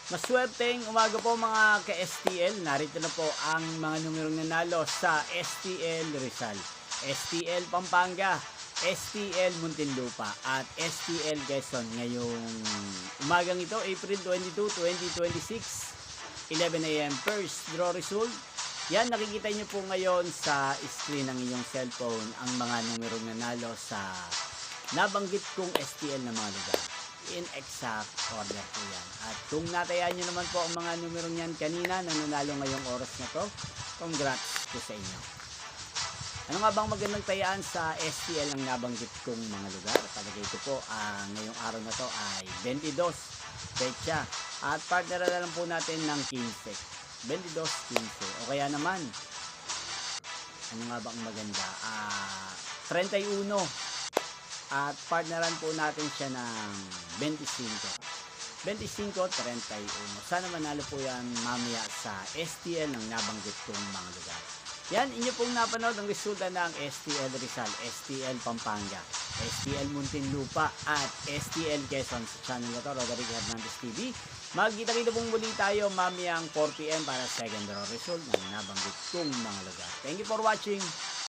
Maswerteng umaga po mga ka-STL. Narito na po ang mga numerong nanalo sa STL Rizal, STL Pampanga, STL Muntinlupa at STL Quezon ngayong umagang ito, April 22, 2026, 11 a.m. First draw result. Yan, nakikita nyo po ngayon sa screen ng inyong cellphone ang mga numerong nanalo sa nabanggit kong STL na mga lugar. In exact order po yan. At kung natayaan nyo naman po ang mga numerong yan kanina na nanalo ngayong oras na to, congrats po sa inyo. Ano nga bang magandang tayaan sa STL ang nabanggit kong mga lugar? Palagay ko po ngayong araw na to ay 22 pecha. At partner na lang po natin ng 15. 22, 15. O kaya naman, ano nga ba ang maganda? 31. At partneran po natin siya ng 25. 25, 31. Sana manalo po yan mamaya sa STL ng nabanggit kong mga lugar. Yan, inyo pong napanood ang resulta ng STL Rizal, STL Pampanga, STL Muntinlupa at STL Quezon sa channel na to, Roderick Hernandez TV. Magkita-kita pong muli tayo mamayang 4 PM para second draw result ng nabanggit kong mga lugar. Thank you for watching.